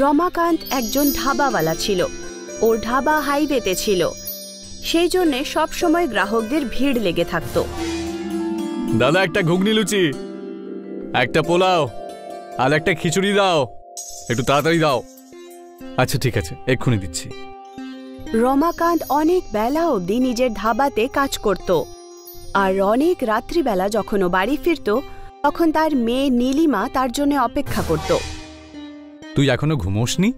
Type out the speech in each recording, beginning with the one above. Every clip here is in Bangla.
রমাকান্ত একজন ধাবাওয়ালা ছিল। ওর ধাবা হাইওয়েতে ছিল, সেই জন্যে সবসময় গ্রাহকদের ভিড় লেগে থাকতো। দাদা, একটা ঘুগনি লুচি, একটা পোলাও আর একটা খিচুড়ি দাও, একটু তাড়াতাড়ি দাও। আচ্ছা ঠিক আছে, এক্ষুনি দিচ্ছি। রমাকান্ত অনেক বেলা অবধি নিজের ধাবাতে কাজ করত, আর অনেক রাত্রিবেলা যখন ও বাড়ি ফিরত তখন তার মেয়ে নীলিমা তার জন্য অপেক্ষা করত। তুই এখনো ঘুমোসনি?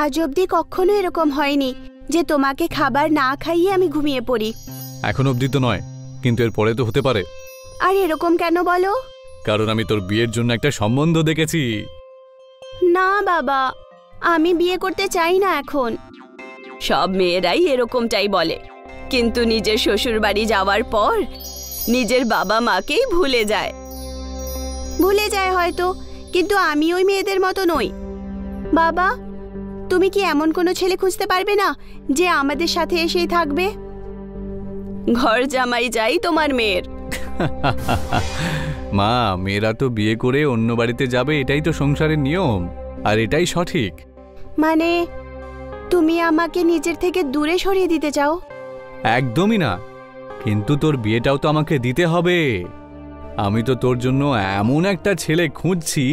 আজ অবধি কখনো এরকম হয়নি যে তোমাকে খাবার না খাইয়ে আমি ঘুমিয়ে পড়ি। এখন অবধি তো নয়, কিন্তু এর পরে তো হতে পারে। আর এরকম কেন বলো? কারণ আমি তোর বিয়ের জন্য একটা সম্বন্ধ দেখেছি। না বাবা, আমি বিয়ে করতে চাই না এখন। সব মেয়েরাই এরকমটাই বলে, কিন্তু নিজের শ্বশুর বাড়ি যাওয়ার পর নিজের বাবা মাকেই ভুলে যায় হয়তো, কিন্তু আমি ওই মেয়েদের মতো নই। বাবা, তুমি কি এমন কোনো ছেলে খুঁজতে পারবে না যে আমাদের সাথে এসেই থাকবে? ঘর জামাই যাই তোমার মেয়ের। মা, মেয়েরা তো বিয়ে করে অন্য বাড়িতে যাবে, এটাই তো সংসারের নিয়ম, আর এটাই সঠিক। মানে তুমি আমাকে নিজের থেকে দূরে সরিয়ে দিতে চাও? একদমই না, কিন্তু তোর বিয়েটাও তো আমাকে দিতে হবে। আমি তো তোর জন্য এমন একটা ছেলে খুঁজছি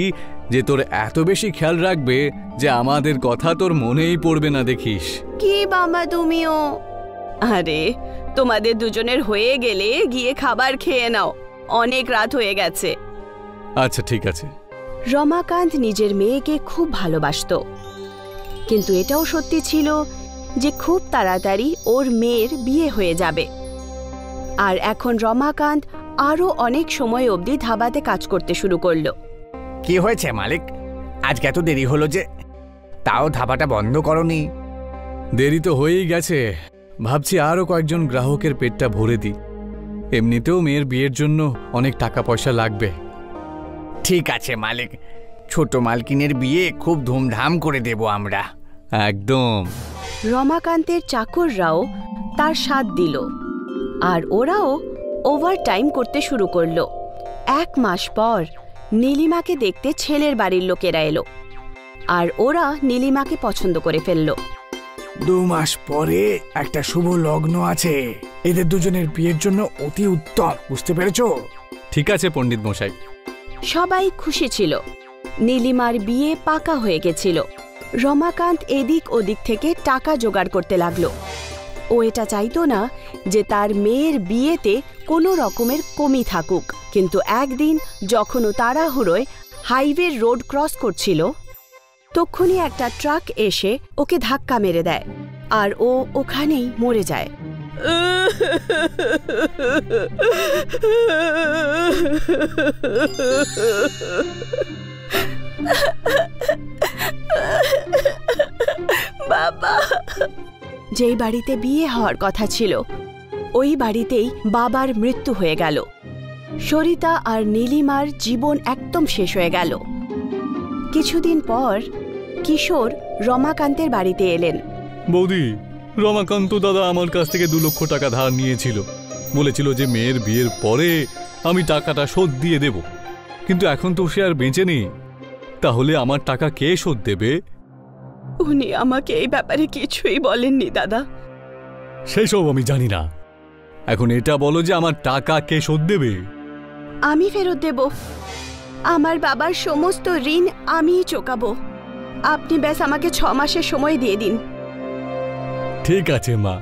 যে তোর এত বেশি খেয়াল রাখবে যে আমাদের কথা তোর মনেই পড়বে না, দেখিস। কি বাবা তুমিও? আরে তোমাদের দুজনের হয়ে গেলে গিয়ে খাবার খেয়ে নাও, অনেক রাত হয়ে গেছে। আচ্ছা ঠিক আছে। রমাকান্ত নিজের মেয়েকে খুব ভালোবাসতো, কিন্তু এটাও সত্যি ছিল যে খুব তাড়াতাড়ি ওর মেয়ের বিয়ে হয়ে যাবে। আর এখন রমাকান্ত আরো অনেক সময় অবধি ধাবাতে কাজ করতে শুরু করলো। কি হয়েছে মালিক, আজকে এত দেরি হলো যে? তাও ধাবাটা বন্ধ করনি? দেরি তো হয়েই গেছে, ভাবছি আরো কয়েকজন গ্রাহকের পেটটা ভরে দিই। এমনিতেও মেয়ের বিয়ের জন্য অনেক টাকা পয়সা লাগবে। ঠিক আছে মালিক, ছোট মালকিনের বিয়ে খুব ধুমধাম করে দেব আমরা। একদম। রমাকান্তের চাকররাও তার সাথ দিল, আর ওরাও ওভারটাইম করতে শুরু করলো। 1 মাস পর নীলিমাকে দেখতে ছেলের বাড়ির লোকেরা এলো, আর ওরা নীলিমাকে পছন্দ করে ফেলল। 2 মাস পরে একটা শুভ লগ্ন আছে, এদের দুজনের বিয়ের জন্য অতি উত্তম, বুঝতে পেরেছো? ঠিক আছে পণ্ডিত মশাই। সবাই খুশি ছিল, নীলিমার বিয়ে পাকা হয়ে গেছিল। রমাকান্ত এদিক ওদিক থেকে টাকা জোগাড় করতে লাগলো। ও এটা চাইতো না যে তার মেয়ের বিয়েতে কোনো রকমের কমি থাকুক, কিন্তু একদিন যখন ও তাড়াহুড়োয় হাইওয়ে রোড ক্রস করছিল, তখনই একটা ট্রাক এসে ওকে ধাক্কা মেরে দেয়, আর ও ওখানেই মরে যায়। বাবা, যেই বাড়িতে বিয়ে হওয়ার কথা ছিল ওই বাড়িতেই বাবার মৃত্যু হয়ে গেল। সরিতা আর নীলিমার জীবন একদম শেষ হয়ে গেল। কিছুদিন পর কিশোর রমাকান্তের বাড়িতে এলেন। বৌদি, রমাকান্ত দাদা আমার কাছ থেকে 2 লক্ষ টাকা ধার নিয়েছিল, বলেছিল যে মেয়ের বিয়ের পরে আমি টাকাটা শোধ দিয়ে দেব, কিন্তু এখন তো সে আর বেঁচে নেই, তাহলে আমার টাকা কে শোধ দেবে? উনি আমাকে এই ব্যাপারে কিছুই বলেননি দাদা। সেই সব আমি জানি না, এখন এটা বলো যে আমার টাকা কে শোধ দেবে? আমি ফেরত দেব। আমার বাবার সমস্ত ঋণ আমিই চোকাবো। আপনি ব্যাস আমাকে 6 মাসের সময় দিয়ে দিন। ঠিক আছে মা,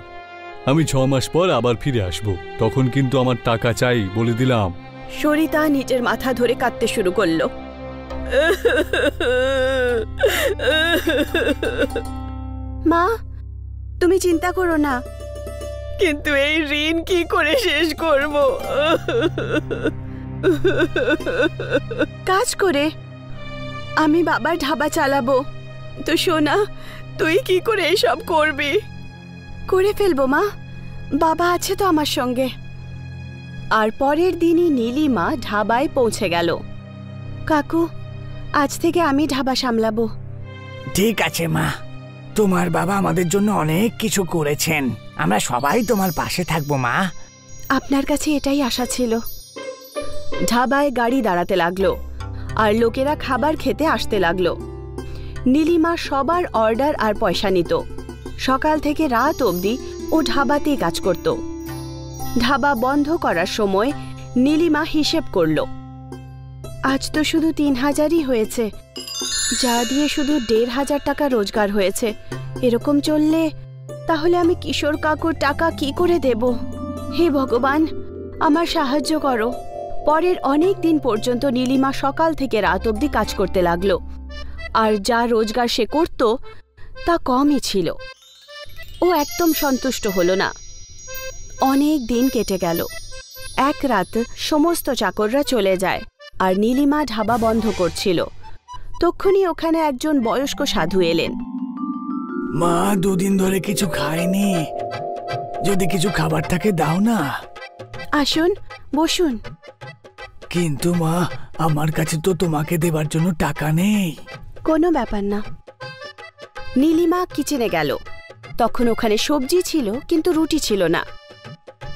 আমি 6 মাস পর আবার ফিরে আসব, তখন কিন্তু আমার টাকা চাই, বলে দিলাম। সরিতা নিজের মাথা ধরে কাঁদতে শুরু করলো। মা, তুমি চিন্তা করো না, কিন্তু এই ঋণ কি করে শেষ করব? কাজ করে আমি বাবার ধাবা চালাবো। তো সোনা, তুই কি করে এসব করবি? করে ফেলবো মা, বাবা আছে তো আমার সঙ্গে। আর পরের দিনই নীলিমা ধাবায় পৌঁছে গেল। কাকু, আজ থেকে আমি ধাবা সামলাবো। ঠিক আছে মা, তোমার বাবা আমাদের জন্য অনেক কিছু করেছেন, আমরা সবাই তোমার পাশে থাকবো মা। আপনার কাছে এটাই আশা ছিল। ধাবায় গাড়ি দাঁড়াতে লাগলো, আর লোকেরা খাবার খেতে আসতে লাগলো। নীলিমা সবার অর্ডার আর পয়সা নিত। সকাল থেকে রাত অবধি ও ধাবাতেই কাজ করত। ধাবা বন্ধ করার সময় নীলিমা হিসেব করল, আজ তো শুধু 3000ই হয়েছে, যা দিয়ে শুধু 1500 টাকা রোজগার হয়েছে। এরকম চললে তাহলে আমি কিশোর কাকুর টাকা কি করে দেব? হে ভগবান, আমার সাহায্য করো। পরের অনেক দিন পর্যন্ত নীলিমা সকাল থেকে রাত অবধি কাজ করতে লাগলো, আর যা রোজগার সে করত তা কমই ছিল। ও একদম সন্তুষ্ট হলো না। অনেক দিন কেটে গেল। এক রাত সমস্ত চাকররা চলে যায় আর নীলিমা ধাবা বন্ধ করছিল। তখনই ওখানে একজন বয়স্ক সাধু এলেন। মা 2 দিন ধরে কিছু খায়নি, যদি কিছু খাবার থাকে দাও না। আসুন, বসুন। কিন্তু মা, আমার কাছে তো তোমাকে দেবার জন্য টাকা নেই। কোনো ব্যাপার না। নীলিমা কিচেনে গেল। তখন ওখানে সবজি ছিল কিন্তু রুটি ছিল না।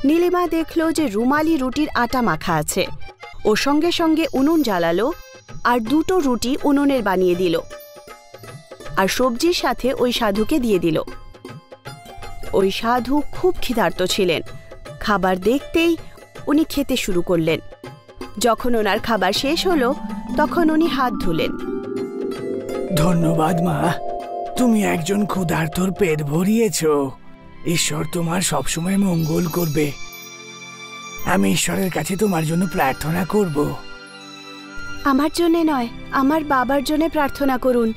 নীলিমা দেখল যে রুমালি রুটির আটা মাখা আছে। ও সঙ্গে সঙ্গে উনুন জ্বালালো আর 2টো রুটি উনুনের বানিয়ে দিল আর সবজির সাথে ওই সাধুকে দিয়ে দিল। ওই সাধু খুব ক্ষিধার্ত ছিলেন। খাবার দেখতেই উনি খেতে শুরু করলেন। যখন ওনার খাবার শেষ হলো তখন উনি হাত ধুলেন। ধন্যবাদ মা, তুমি একজন ক্ষুধার্তর পেট ভরিয়েছ। ঈশ্বর তোমার সবসময় মঙ্গল করবে। আমি ঈশ্বরের কাছে তোমার জন্য প্রার্থনা করব। আমার জন্যে নয়, আমার বাবার জন্য প্রার্থনা করুন।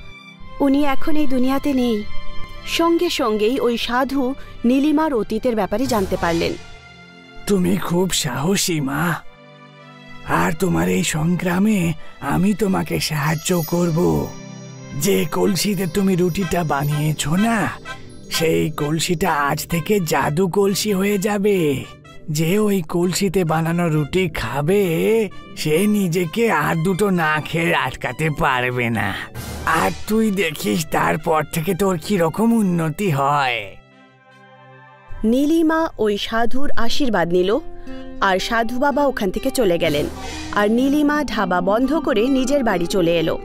উনি এখন এই দুনিয়াতে নেই। সঙ্গে সঙ্গেই ওই সাধু নীলিমার অতীতের ব্যাপারে জানতে পারলেন। তুমি খুব সাহসী মা, আর তোমার এই সংগ্রামে আমি তোমাকে সাহায্য করব। যে কলসিতে তুমি রুটিটা বানিয়েছ না, সেই কলসিটা আজ থেকে জাদু কলসি হয়ে যাবে। যে ওই কলসিতে বানানো রুটি খাবে সে নিজেকে আর 2টো না খেয়ে আটকাতে পারবে না। আর তুই দেখিস তারপর থেকে তোর কিরকম উন্নতি হয়। নীলিমা ওই সাধুর আশীর্বাদ নিল আর সাধু বাবা ওখান থেকে চলে গেলেন। আর নীলিমা ধাবা বন্ধ করে নিজের বাড়ি চলে এলো।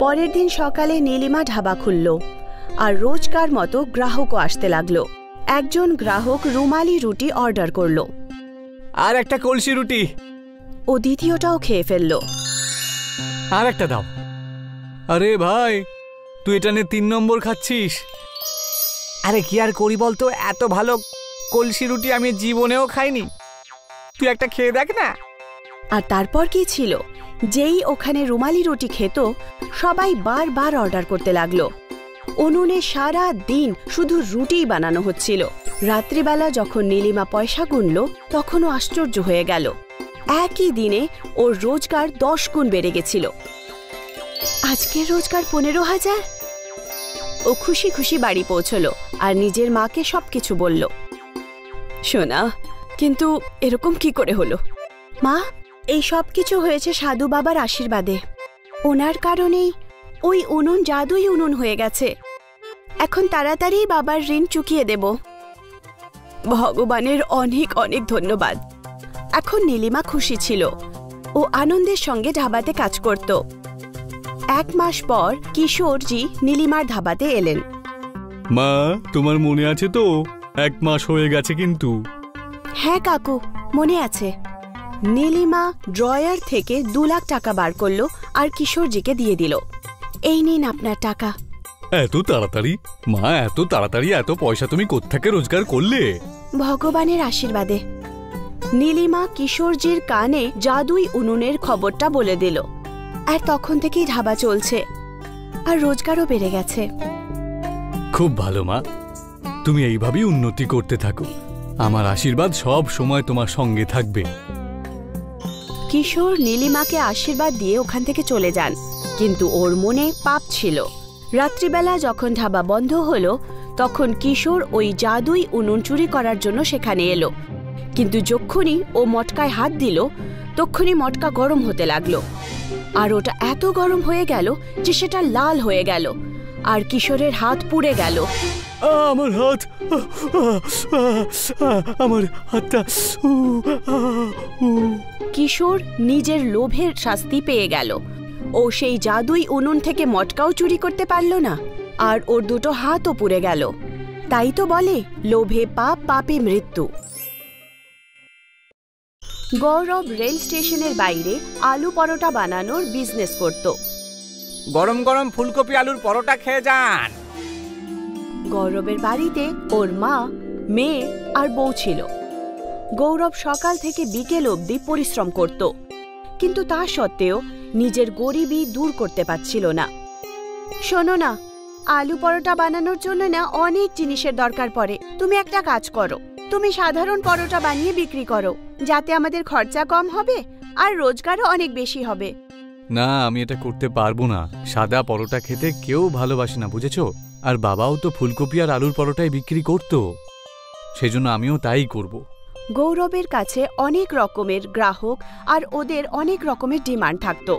পরের দিন সকালে নীলিমা ধাবা খুলল আর রোজকার মতো গ্রাহকও আসতে লাগলো। একজন গ্রাহক রুমালি রুটি অর্ডার করলো। আর একটা কলসি রুটি। ও দ্বিতীয়টাও খেয়ে ফেলল। আর একটা দাও। আরে ভাই, তুই এটা নিয়ে 3 নম্বর খাচ্ছিস। আরে কি আর করি বলতো, এত ভালো কলসি রুটি আমি জীবনেও খাইনি। তুই একটা খেয়ে দেখ না। আর তারপর কি ছিল, যেই ওখানে রুমালি রুটি খেত সবাই বারবার অর্ডার করতে লাগলো। উনুনে সারা দিন শুধু রুটিই বানানো হচ্ছিল। রাত্রিবেলা যখন নীলিমা পয়সা গুনল তখনও আশ্চর্য হয়ে গেল। একই দিনে ওর রোজগার 10 গুণ বেড়ে গেছিল। আজকের রোজগার 15,000। ও খুশি খুশি বাড়ি পৌঁছলো আর নিজের মাকে সবকিছু বলল। সোনা, কিন্তু এরকম কি করে হলো? মা, এই সব কিছু হয়েছে সাধু বাবার আশীর্বাদে। ওনার কারণেই ওই উনুন জাদুই উনুন হয়ে গেছে। এখন তাড়াতাড়ি বাবার ঋণ চুকিয়ে দেব। ভগবানের অনেক অনেক ধন্যবাদ। এখন নীলিমা খুশি ছিল। ও আনন্দের সঙ্গে ধাবাতে কাজ করত। 1 মাস পর কিশোরজি নীলিমার ধাবাতে এলেন। মা, তোমার মনে আছে তো 1 মাস হয়ে গেছে কিন্তু। হ্যাঁ কাকু, মনে আছে। নীলিমা ড্রয়ার থেকে 2 লাখ টাকা বার করলো আর কিশোরজিকে দিয়ে দিল। এই নিন আপনার টাকা। এত তাড়াতাড়ি? মা, এত তাড়াতাড়ি এত পয়সা তুমি কোত্থেকে রোজগার করলে? ভগবানের আশীর্বাদে। নীলিমা কিশোরজির কানে জাদুই উনুনের খবরটা বলে দিল। আর তখন থেকেই ধাবা চলছে আর রোজগারও বেড়ে গেছে। খুব ভালো মা, তুমি এইভাবেই উন্নতি করতে থাকো। আমার আশীর্বাদ সব সময় তোমার সঙ্গে থাকবে। কিশোর নীলিমাকে আশীর্বাদ দিয়ে ওখান থেকে চলে যান, কিন্তু ওর মনে পাপ ছিল। রাত্রিবেলা যখন ধাবা বন্ধ হলো তখন কিশোর ওই জাদুই উনুন চুরি করার জন্য সেখানে এলো। কিন্তু যখনই ও মটকায় হাত দিল তখনই মটকা গরম হতে লাগলো। আর ওটা এত গরম হয়ে গেল যে সেটা লাল হয়ে গেল আর কিশোরের হাত পুড়ে গেল। আমার হাত, আমার হাতটা। কিশোর নিজের লোভের শাস্তি পেয়ে গেল। ও সেই জাদুই উনুন থেকে মটকাও চুরি করতে পারল না, আর ওর দুটো হাতও পুড়ে গেল। তাই তো বলে, লোভে পাপ, পাপে মৃত্যু। গৌরব রেল স্টেশনের বাইরে আলু পরোটা বানানোর বিজনেস করত। গরম গরম ফুলকপি আলুর পরোটা খেয়ে যান। গৌরবের বাড়িতে ওর মা, মেয়ে আর বউ ছিল। গৌরব সকাল থেকে বিকেল অবধি পরিশ্রম করত, কিন্তু তা সত্ত্বেও নিজের গরিবি দূর করতে পারছিল না। শোনো না, আলু পরোটা বানানোর জন্য না অনেক জিনিসের দরকার পড়ে। তুমি একটা কাজ করো, তুমি সাধারণ পরোটা বানিয়ে বিক্রি করো, যাতে আমাদের খরচা কম হবে আর রোজগারও অনেক বেশি হবে। না, আমি এটা করতে পারবো না। সাদা পরোটা খেতে কেউ ভালোবাসে না, বুঝেছো? আর বাবাও তো ফুলকপি আর আলুর পরোটাই বিক্রি করতো, সেজন্য আমিও তাই করব। গৌরবের কাছে অনেক রকমের গ্রাহক আর ওদের অনেক রকমের ডিমান্ড থাকতো।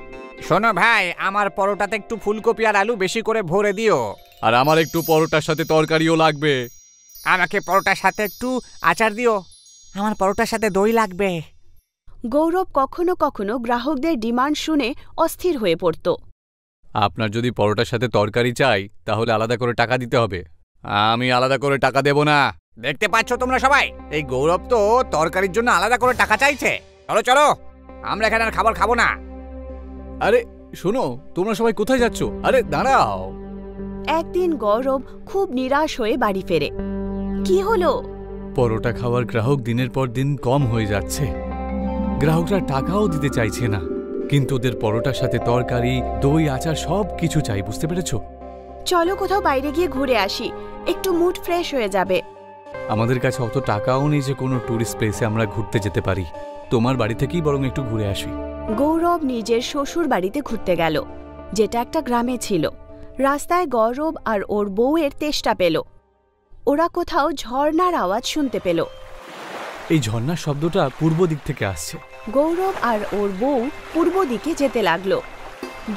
শোনো ভাই, আমার পরোটাতে একটু ফুলকপি আর আলু বেশি করে ভরে দিও। আর আমার একটু পরোটার সাথে তরকারিও লাগবে। আমাকে পরোটার সাথে একটু আচার দিও। আমার পরোটার সাথে দই লাগবে। গৌরব কখনো কখনো গ্রাহকদের ডিমান্ড শুনে অস্থির হয়ে পড়ত। আপনার যদি পরোটার সাথে তরকারি চাই, তাহলে আলাদা করে টাকা দিতে হবে। আমি আলাদা করে টাকা দেব না। দেখতে পাচ্ছ তোমরা সবাই, এই গৌরব তো তরকারির জন্য আলাদা করে টাকা চাইছে। চলো চলো, আমরা এখানে আর খাবার খাবো না। আরে শোনো, তোমরা সবাই কোথায় যাচ্ছ? আরে দাঁড়াও। একদিন গৌরব খুব নিরাশ হয়ে বাড়ি ফেরে। কি হলো? পরোটা খাওয়ার গ্রাহক দিনের পর দিন কম হয়ে যাচ্ছে। গ্রাহকরা টাকাও দিতে চাইছে না, কিন্তু ওদের পরোটার সাথে তরকারি, দই, আচার সব কিছু চাই, বুঝতে পেরেছো? চলো কোথাও বাইরে গিয়ে ঘুরে আসি, একটু মুড ফ্রেশ হয়ে যাবে। আমাদের কাছে অত টাকাও নেই যে কোনো ট্যুরিস্ট প্লেসে আমরা ঘুরতে যেতে পারি। তোমার বাড়ি থেকেই বরং একটু ঘুরে আসি। গৌরব নিজের শ্বশুর বাড়িতে ঘুরতে গেল, যেটা একটা গ্রামে ছিল। রাস্তায় গৌরব আর ওর বউয়ের তেষ্টা পেল। ওরা কোথাও ঝর্ণার আওয়াজ শুনতে পেল। এই ঝর্ণার শব্দটা পূর্ব দিক থেকে আসছে। গৌরব আর ওর বউ পূর্ব দিকে যেতে লাগলো।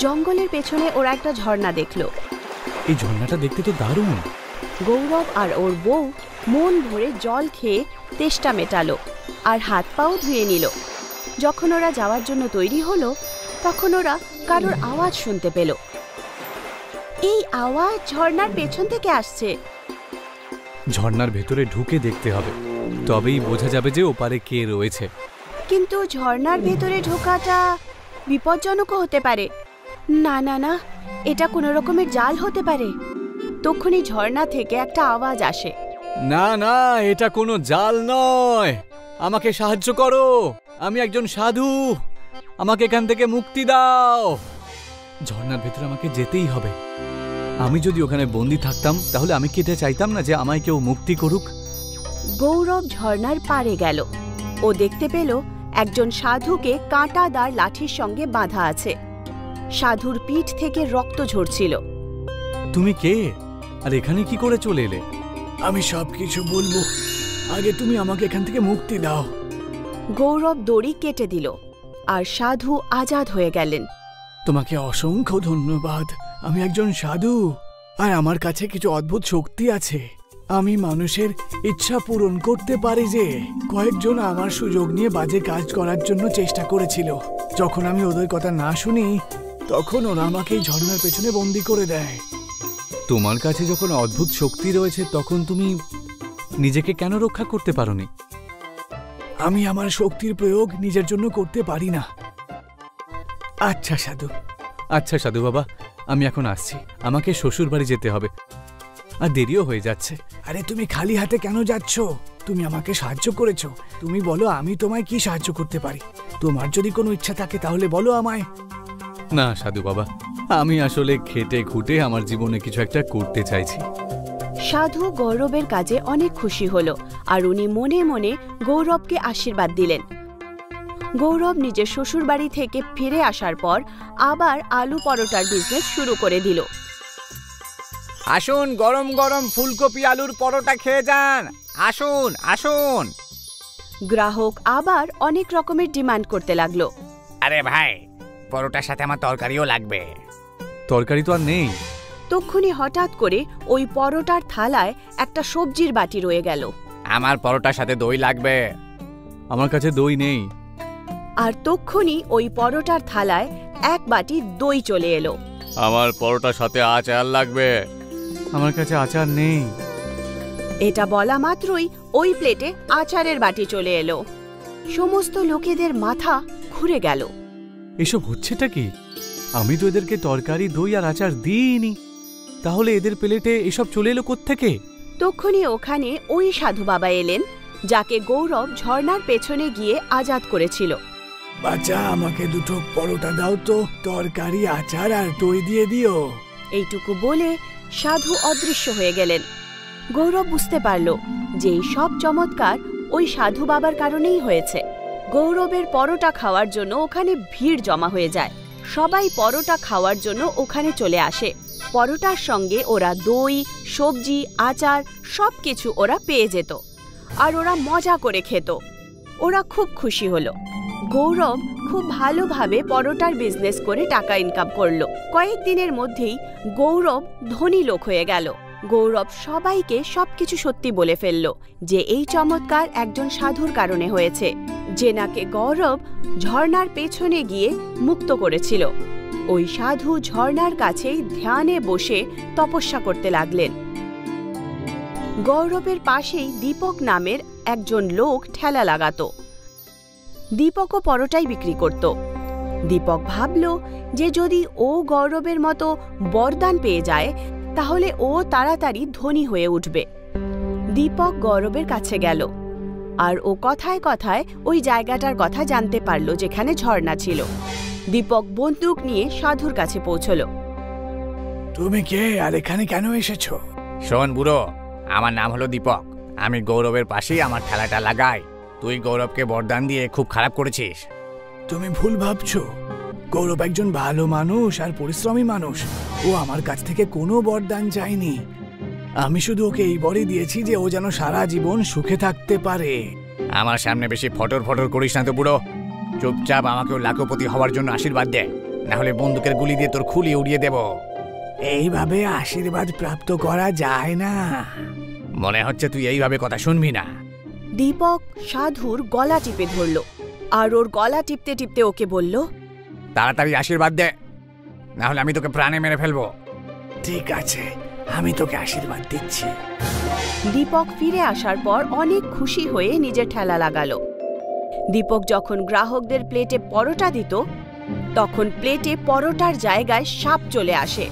জঙ্গলের পেছনে ওরা একটা ঝর্ণা দেখল। এই ঝর্ণাটা দেখতে তো দারুণ। গৌরব আর ওর বউ মন ভরে জল খেয়ে তেষ্টা মেটালো আর হাত পাও ধুয়ে নিল। যখন ওরা যাওয়ার জন্য তৈরি হলো, তখন ওরা কারোর আওয়াজ শুনতে পেল। এই আওয়াজ ঝর্ণার পেছন থেকে আসছে। ঝর্ণার ভেতরে ঢুকে দেখতে হবে, তবেই বোঝা যাবে যে ওপারে কে রয়েছে। কিন্তু ঝর্ণার ভেতরে ঢোকাটা বিপজ্জনকও হতে পারে। না না না, এটা কোনো রকমের জাল হতে পারে। তখনই ঝর্ণা থেকে একটা আওয়াজ আসে। না না, এটা কোনো জাল নয়। আমাকে সাহায্য করো, আমি একজন সাধু। আমাকে এখান থেকে মুক্তি দাও। ঝর্ণার ভেতরে আমাকে যেতেই হবে। আমি যদি ওখানে বন্দি থাকতাম, তাহলে আমি কি এটা চাইতাম না যে আমায় কেউ মুক্তি করুক? গৌরব ঝর্ণার পাড়ে গেল। ও দেখতে পেল একজন সাধুকে কাঁটাদার লাঠির সঙ্গে বাঁধা আছে। সাধুর পিঠ থেকে রক্ত ঝরছিল। তুমি কে, আর এখানে কি করে চলে এলে? আমি সবকিছু বলবো, আগে তুমি আমাকে এখান থেকে মুক্তি দাও। গৌরব দড়ি কেটে দিল আর সাধু আজাদ হয়ে গেলেন। তোমাকে অসংখ্য ধন্যবাদ। আমি একজন সাধু, আর আমার কাছে কিছু অদ্ভুত শক্তি আছে। আমি মানুষের ইচ্ছা পূরণ করতে পারি। যে কয়েকজন আমার সুযোগ নিয়ে বাজে কাজ করার জন্য চেষ্টা করেছিল, যখন আমি ওদের কথা না শুনি, তখন ওরা আমাকে এই ঝর্ণার পেছনে বন্দি করে দেয়। তোমার কাছে যখন অদ্ভুত শক্তি রয়েছে, তখন তুমি নিজেকে কেন রক্ষা করতে পারোনি? আমি আমার শক্তির প্রয়োগ নিজের জন্য করতে পারি না। আচ্ছা সাধু। আচ্ছা সাধু বাবা, আমি এখন আসছি। আমাকে শ্বশুর বাড়ি যেতে হবে, আর দেরিও হয়ে যাচ্ছে। আরে তুমি খালি হাতে কেন যাচ্ছ? তুমি আমাকে সাহায্য করেছো, তুমি বলো আমি তোমায় কি সাহায্য করতে পারি। তোমার যদি কোনো ইচ্ছা থাকে তাহলে বলো আমায়। না সাধু বাবা, আমি আসলে খেটে খুঁটে আমার জীবনে কিছু একটা করতে চাইছি। সাধু গৌরবের কাজে অনেক খুশি হলো, আর উনি মনে মনে গৌরবকে আশীর্বাদ দিলেন। গৌরব নিজের শ্বশুর বাড়ি থেকে ফিরে আসার পর আবার আলু পরোটার বিজনেস শুরু করে দিল। আসুন, গরম গরম ফুলকপি আলুর পরোটা খেয়ে যান। আসুন আসুন। গ্রাহক আবার অনেক রকমের ডিমান্ড করতে লাগলো। আরে ভাই, পরোটার সাথে আমার তরকারিও লাগবে। তরকারি তো আর নেই। তক্ষুনি হঠাৎ করে ওই পরোটার থালায় একটা সবজির বাটি রয়ে গেল। আমার পরোটার সাথে দই লাগবে। আমার কাছে দই নেই। আর তক্ষুনি ওই পরোটার থালায় এক বাটি দই চলে এলো। আমার পরোটার সাথে আচার লাগবে। আমার কাছে আচার নেই। এটা বলা মাত্রই ওই প্লেটে আচারের বাটি চলে এলো। সমস্ত লোকেদের মাথা ঘুরে গেল। এসব হচ্ছেটা কি? আমি তো এদেরকে তরকারি, দই আর আচার দিইনি। তাহলে এদের প্লেটে এসব চলে এলো কোত্থেকে? তক্ষুনি ওখানে ওই সাধু বাবা এলেন, যাকে গৌরব ঝর্ণার পেছনে গিয়ে আজাদ করেছিল। বাচ্চা, আমাকে দুটো পরোটা দাও তো, তরকারি, আচার আর দই দিয়ে দিও। এইটুকু বলে সাধু অদৃশ্য হয়ে গেলেন। গৌরব বুঝতে পারল যে এই সব চমৎকার ওই সাধু বাবার কারণেই হয়েছে। গৌরবের পরোটা খাওয়ার জন্য ওখানে ভিড় জমা হয়ে যায়। সবাই পরোটা খাওয়ার জন্য ওখানে চলে আসে। পরোটার সঙ্গে ওরা দই, সবজি, আচার সবকিছু ওরা পেয়ে যেত, আর ওরা মজা করে খেত। ওরা খুব খুশি হলো। গৌরব খুব ভালোভাবে পরোটার বিজনেস করে টাকা ইনকাম করলো। কয়েকদিনের মধ্যেই গৌরব ধনী লোক হয়ে গেল। গৌরব সবাইকে সবকিছু সত্যি বলে ফেলল যে এই চমৎকার একজন সাধুর কারণে হয়েছে, যে নাকি গৌরব ঝর্ণার পেছনে গিয়ে মুক্ত করেছিল। ওই সাধু ঝর্ণার কাছেই ধ্যানে বসে তপস্যা করতে লাগলেন। গৌরবের পাশেই দীপক নামের একজন লোক ঠেলা লাগাতো। দীপকও পরোটাই বিক্রি করত। দীপক ভাবল যে যদি ও গৌরবের মতো বরদান পেয়ে যায় তাহলে ও তাড়াতাড়ি ধনী হয়ে উঠবে। দীপক গৌরবের কাছে গেল, আর ও কথায় কথায় ওই জায়গাটার কথা জানতে পারল যেখানে ঝর্ণা ছিল। দীপক বন্দুক নিয়ে সাধুর কাছে পৌঁছল। তুমি কে আর এখানে কেন এসেছো? শোন বুড়ো, আমার নাম হলো দীপক। আমি গৌরবের পাশেই আমার ঠেলাটা লাগাই। তুই গৌরবকে বরদান দিয়ে খুব খারাপ করেছিস। তুমি ভুল ভাবছো। গৌরব একজন ভালো মানুষ আর পরিশ্রমী মানুষ। ও আমার কাছ থেকে কোনো বরদান চায়নি। আমি শুধু ওকে এই বরই দিয়েছি যে ও যেন সারা জীবন সুখে থাকতে পারে। আমার সামনে বেশি ফটর ফটর করিস না তো বুড়ো। চুপচাপ আমাকেও লাখপতি হওয়ার জন্য আশীর্বাদ দে, না হলে বন্দুকের গুলি দিয়ে তোর খুলি উড়িয়ে দেব। এইভাবে আশীর্বাদ প্রাপ্ত করা যায় না। মনে হচ্ছে তুই এইভাবে কথা শুনবি না। দীপক সাধুর গলা টিপে ধরল, আর ওর গলা টিপতে টিপতে ওকে বলল, তাড়াতাড়ি আশীর্বাদ দে, না হলে আমি তোকে প্রাণে মেরে ফেলবো। ঠিক আছে, আমি তোকে আশীর্বাদ দিচ্ছি। দীপক ফিরে আসার পর অনেক খুশি হয়ে নিজের ঠেলা লাগালো। দীপক যখন গ্রাহকদের প্লেটে পরোটা দিত তখন প্লেটে পরোটার জায়গায় সাপ চলে আসে।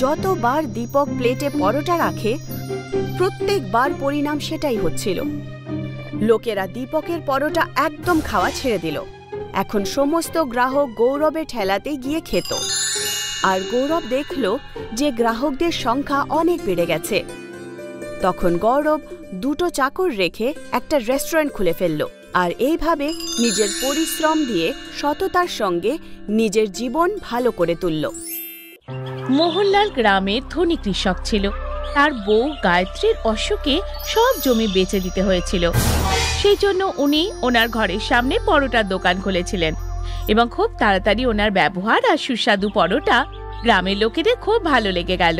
যতবার দীপক প্লেটে পরোটা রাখে প্রত্যেকবার পরিণাম সেটাই হচ্ছিল। লোকেরা দীপকের পরোটা একদম খাওয়া ছেড়ে দিল। এখন সমস্ত গ্রাহক গৌরবের ঠেলাতে গিয়ে খেত, আর গৌরব দেখল যে গ্রাহকদের সংখ্যা অনেক বেড়ে গেছে। তখন গৌরব দুটো চাকর রেখে একটা রেস্টুরেন্ট খুলে ফেলল, আর এইভাবে নিজের পরিশ্রম দিয়ে সততার সঙ্গে নিজের জীবন ভালো করে তুলল। মোহনলাল গ্রামের ধনী কৃষক ছিল। তার বউ গায়ত্রীর অসুখে সব জমি বেচে দিতে হয়েছিল। সেই জন্য উনি ওনার ঘরের সামনে পরোটার দোকান খুলেছিলেন, এবং খুব তাড়াতাড়ি ওনার ব্যবহার আর সুস্বাদু পরোটা গ্রামের লোকেদের খুব ভালো লেগে গেল।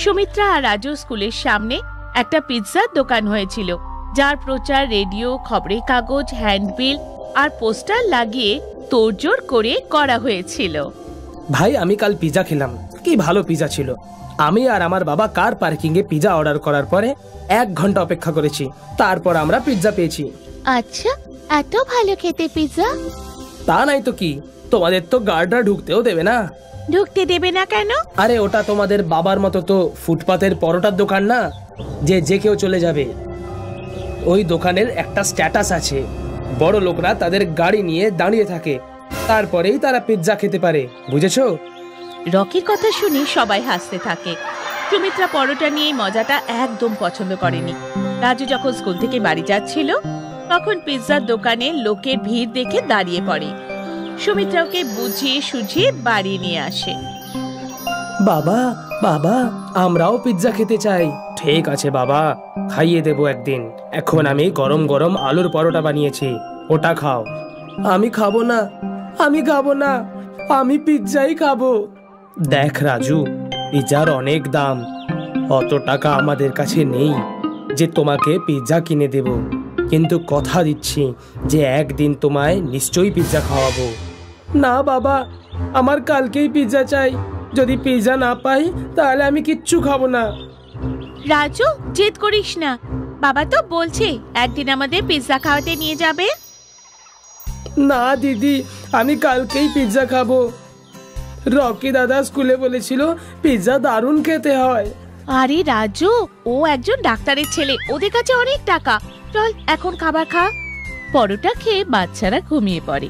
সুমিত্রা আর রাজু স্কুলের সামনে একটা পিৎজার দোকান হয়েছিল, যার প্রচার রেডিও, খবরের কাগজ, হ্যান্ডবিল আর পোস্টার লাগিয়ে তোড়জোড় করে করা হয়েছিল। ভাই, আমি কাল পিৎজা খেলাম, কি ভালো পিৎজা ছিল। আমি আর আমার বাবা কার পার্কিং এ পিৎজা অর্ডার করার পরে 1 ঘন্টা অপেক্ষা করেছি, তারপর আমরা পিৎজা পেয়েছি। আচ্ছা, এত ভালো খেতে পিৎজা? তা নাই তো কি, তোমাদের তো গার্ডরা ঢুকতেও দেবে না। ঢুকতে দেবে না কেন? আরে ওটা তোমাদের বাবার মতো তো ফুটপাতের পরোটার দোকান না যে যে কেউ চলে যাবে। ওই দোকানের একটা স্ট্যাটাস আছে, বড় লোকরা তাদের গাড়ি নিয়ে দাঁড়িয়ে থাকে, তারপরেই তারা পিৎজা খেতে পারে, বুঝেছো? রকির কথা শুনে সবাই হাসতে থাকে। সুমিত্রা পরোটা নিয়ে মজাটা একদম পছন্দ করেনি। রাজু যখন স্কুল থেকে বাড়ি যাচ্ছিল তখন পিৎজার দোকানে লোকের ভিড় দেখে দাঁড়িয়ে পড়ে। সুমিত্রা ওকে বুঝিয়ে সুঝিয়ে বাড়ি নিয়ে আসে। বাবা, বাবা, আমরাও পিৎজা খেতে চাই। ঠিক আছে বাবা, খাইয়ে দেবো একদিন। এখন আমি গরম গরম আলুর পরোটা বানিয়েছি, ওটা খাও। আমি খাবো না, আমি খাবো না, আমি পিৎজাই খাবো। দেখ রাজু, পিৎজার অনেক দাম, অত টাকা আমাদের কাছে নেই যে তোমাকে পিৎজা কিনে দেব। কিন্তু কথা দিচ্ছি যে একদিন তোমায় নিশ্চয়ই পিৎজা খাওয়াবো। না বাবা, আমার কালকেই পিৎজা চাই। যদি পিৎজা না পাই তাহলে আমি কিচ্ছু খাবো না। রাজু, জেদ করিস না, বাবা তো বলছে একদিন আমাদের পিৎজা খাওয়াতে নিয়ে যাবে। না দিদি, আমি কালকেই পিৎজা খাবো। রকি দাদা স্কুলে বলেছিল পিৎজা দারুণ খেতে হয়। আরে রাজু, ও একজন ডাক্তারের ছেলে, ওদের কাছে অনেক টাকা। চল এখন খাবার খা। পরোটা খেয়ে বাচ্চারা ঘুমিয়ে পড়ে,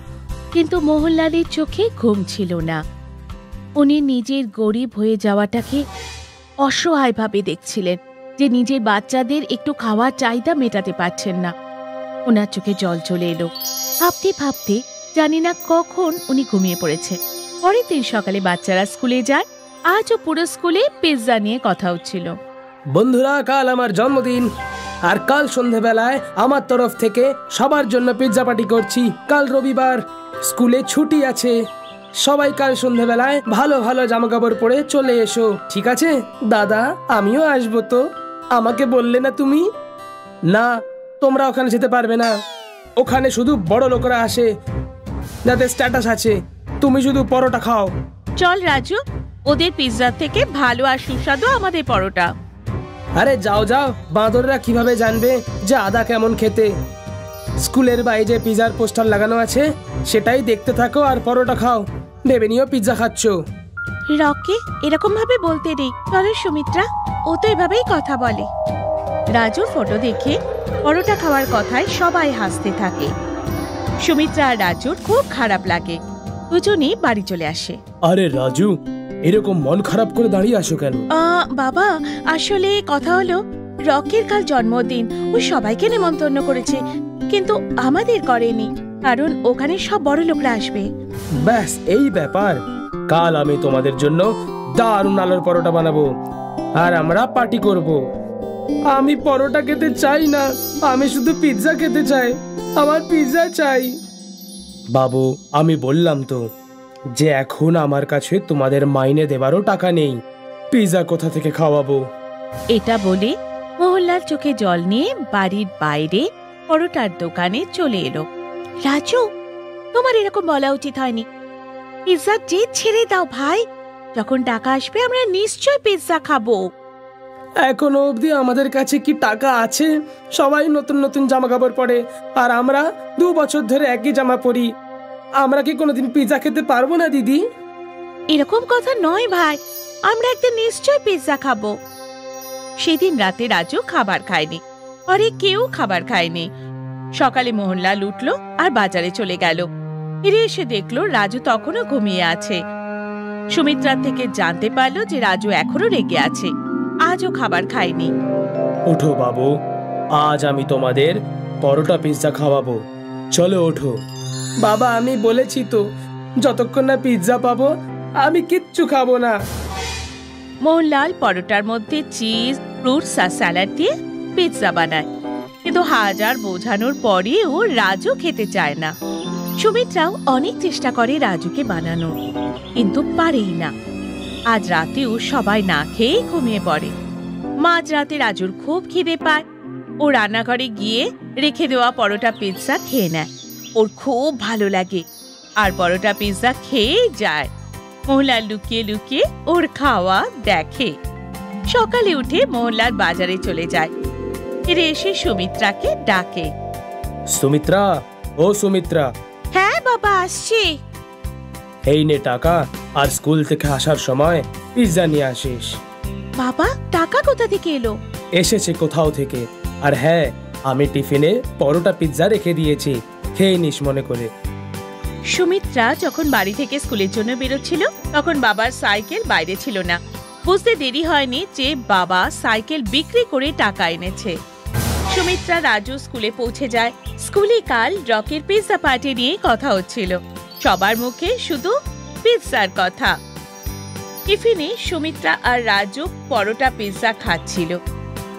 কিন্তু মোহনলালের চোখে ঘুম ছিল না। উনি নিজের গরিব হয়ে যাওয়াটাকে অসহায়ভাবে দেখছিলেন, যে নিজের বাচ্চাদের একটু খাওয়ার চাহিদা মেটাতে পারছেন না। ওনার চোখে জল চলে এলো। ভাবতে ভাবতে জানি না কখন উনি ঘুমিয়ে পড়েছে। পরের দিন সকালে বাচ্চারা স্কুলে যায়। আজও পুরো স্কুলে পিৎজা নিয়ে কথা হচ্ছিল। বন্ধুরা, কাল আমার জন্মদিন, আর কাল সন্ধ্যাবেলায় আমার তরফ থেকে সবার জন্য পিৎজা পার্টি করছি। কাল রবিবার, স্কুলে ছুটি আছে। সবাই কাল সন্ধ্যাবেলায় ভালো ভালো জামা কাপড় পরে চলে এসো, ঠিক আছে? দাদা, আমিও আসবো তো? আমাকে বললে না তুমি? না, তোমরা ওখানে যেতে পারবে না। ওখানে শুধু বড় লোকরা আসে, যাদের স্ট্যাটাস আছে। তুমি শুধু পরোটা খাও। চল রাজু, ওদের পিৎজা থেকে ভালো আর সুস্বাদু আমাদের পরোটা। আরে যাও যাও, বাঁদররা কিভাবে জানবে যে আদা কেমন খেতে? স্কুলের বাইরে যে পিৎজার পোস্টার লাগানো আছে সেটাই দেখতে থাকো আর পরোটা খাও। ভেবে নিও পিৎজা খাচ্ছ। রকি, এরকম ভাবে বলতে নেই। চলো সুমিত্রা, ও তো এভাবেই কথা বলে। রাজু ফটো দেখে পরোটা খাওয়ার কথায় সবাই হাসতে থাকে। সুমিত্রা আর রাজুর খুব খারাপ লাগে। দুজনেই বাড়ি চলে আসে। আরে রাজু, এরকম মন খারাপ করে দাঁড়িয়ে আসো কেন? বাবা, আসলে কথা হলো রকির কাল জন্মদিন। ও সবাইকে নেমন্তন্ন করেছে, কিন্তু আমাদের করেনি, কারণ ওখানে সব বড় লোকরা আসবে। ব্যাস এই ব্যাপার। কাল আমি তোমাদের জন্য দারুণ আলুর পরোটা বানাবো আর আমরা পার্টি করব। আমি পরোটা খেতে চাই না, আমি শুধু পিৎজা খেতে চাই। আমার পিৎজা চাই। বাবু, আমি বললাম তো যে এখন আমার কাছে তোমাদের মাইনে দেবারও টাকা নেই। পিৎজা কোথা থেকে খাওয়াবো? এটা বলে মোহনলাল চোখে জল নিয়ে বাড়ির বাইরে পরোটার দোকানে চলে এলো। রাজু, তোমার এরকম বলা উচিত হয়নি। পিৎজা যে ছেড়ে দাও ভাই, যখন টাকা আসবে আমরা নিশ্চয় পিৎজা খাবো। এখনো অবধি আমাদের কাছে কি টাকা আছে? সবাই নতুন নতুন জামা কাপড় পরে, আর আমরা 2 বছর ধরে একই জামা পরি। আমরা কি কোনোদিন পিৎজা খেতে পারবো না দিদি? এরকম কথা নয় ভাই, আমরা একদিন নিশ্চয় পিৎজা খাবো। সেদিন রাতে রাজু খাবার খায়নি, পরে কেউ খাবার খায়নি। সকালে মোহনলাল উঠলো আর বাজারে চলে গেল। ফিরে এসে দেখলো রাজু তখনও ঘুমিয়ে আছে। সুমিত্রার থেকে জানতে পারলো যে রাজু এখনো রেগে আছে, আজও খাবার খায়নি। ওঠো বাবু, আজ আমি তোমাদের পরোটা পিৎজা খাওয়াবো। চলো ওঠো। বাবা, আমি বলেছি তো যতক্ষণ না পিৎজা পাবো আমি কিচ্ছু খাবো না। মোহনলাল পরোটার মধ্যে চিজ, ফ্রুটস আর স্যালাড দিয়ে পিৎজা বানায়, কিন্তু হাজার বোঝানোর পরেও রাজু খেতে চায় না। সুমিত্রাও অনেক চেষ্টা করে রাজুকে বানানো, কিন্তু পারেই না। আজ রাতেও সবাই না খেয়ে ঘুমিয়ে পড়ে। মাঝ রাতে রাজুর খুব খিদে পায়। ও রান্নাঘরে গিয়ে রেখে দেওয়া পরোটা পিৎজা খেয়ে নেয়। ওর খুব ভালো লাগে আর পরোটা পিৎজা খেয়ে যায়। মোহনলাল লুকিয়ে লুকিয়ে ওর খাওয়া দেখে। সকালে উঠে মোহনলাল বাজারে চলে যায়। ফিরে এসে সুমিত্রাকে ডাকে। সুমিত্রা, ও সুমিত্রা। হ্যাঁ বাবা, আসছি। এই নে টাকা, আর স্কুল থেকে আসার সময় পিৎজা নিয়ে আসিস। বাবা, টাকা কোথা থেকে এলো? এসেছে কোথাও থেকে। আর হ্যাঁ, আমি টিফিনে পরোটা পিৎজা রেখে দিয়েছি, খেয়ে নিস মনে করে। সুমিত্রা যখন বাড়ি থেকে স্কুলের জন্য বেরোচ্ছিল তখন বাবার সাইকেল বাইরে ছিল না। বুঝতে দেরি হয়নি যে বাবা সাইকেল বিক্রি করে টাকা এনেছে। সুমিত্রা রাজু স্কুলে পৌঁছে যায়। স্কুলে কাল রকির পিৎজা পার্টি নিয়ে কথা হচ্ছিল। সবার মুখে শুধু পিৎজার কথা। টিফিনে সুমিত্রা আর রাজু পরোটা পিৎজা খাচ্ছিল।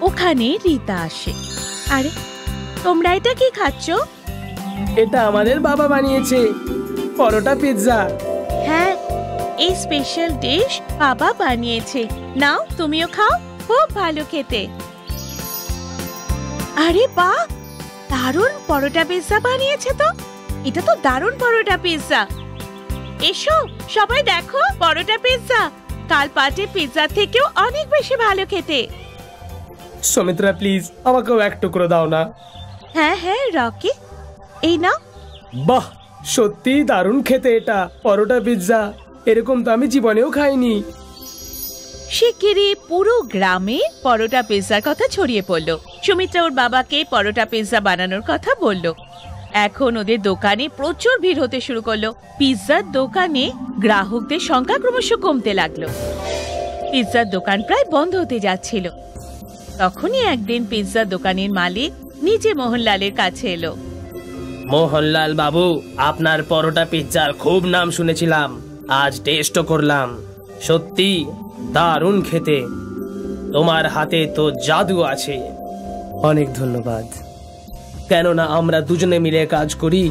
ওখানে রীতা আসে। আরে, তোমরা এটা কি খাচ্ছ? এটা আমাদের বাবা বানিয়েছে, পরোটা পিৎজা। হ্যাঁ, এই স্পেশাল ডিশ বাবা বানিয়েছে। নাও, তুমিও খাও, খুব ভালো খেতে। আরে বাহ, দারুণ পরোটা পিৎজা বানিয়েছে তো। এটা তো দারুণ পরোটা পিৎজা। এসো সবাই দেখো পরোটা পিৎজা। কাল পার্টি পিৎজা থেকেও অনেক বেশি ভালো খেতে। সুমিত্রা প্লিজ আমাকেও এক টুকরো দাও না। হ্যাঁ হ্যাঁ রকি, এই নাও। বাহ, সত্যি দারুণ খেতে এটা পরোটা পিৎজা। এরকম তো আমি জীবনেও খাইনি। শিগগিরই পুরো গ্রামে পরোটা পিৎজার কথা ছড়িয়ে পড়লো। সুমিত্রা ওর বাবাকে পরোটা পিৎজা বানানোর কথা বলল। এখন ওদের দোকানে প্রচুর ভিড় হতে শুরু করলো। পিৎজার দোকানে গ্রাহকদের সংখ্যা ক্রমশ কমতে লাগলো। পিৎজার দোকান প্রায় বন্ধ হতে যাচ্ছিল। তখনই একদিন পিৎজার দোকানের মালিক নিজে মোহনলালের কাছে এলো। মোহনলাল বাবু, আপনার পরোটা পিৎজার খুব নাম শুনেছিলাম, আজ টেস্টও করলাম। সত্যি দারুণ খেতে। তোমার হাতে তো জাদু আছে। অনেক ধন্যবাদ। কেননা আমরা দুজনে মিলে কাজ করি।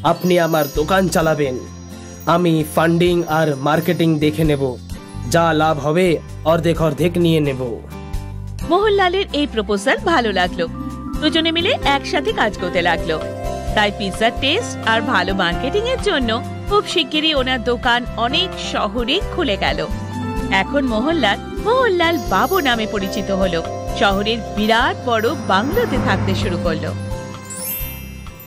আপনি আমার দোকান চালাবেন, আমি ফান্ডিং আর মার্কেটিং দেখে নেব। যা লাভ হবে অর্ধেক অর্ধেক নিয়ে নেব। মোহনলালের এই প্রপোজাল ভালো লাগলো। দুজনে মিলে একসাথে কাজ করতে লাগলো। তাই পিৎজার টেস্ট আর ভালো মার্কেটিং এর জন্য খুব শিগগিরই ওনার দোকান অনেক শহরে খুলে গেল। এখন মোহনলাল বাবু নামে পরিচিত হলো। শহরের বিরাট বড় বাংলোতে থাকতে শুরু করলো।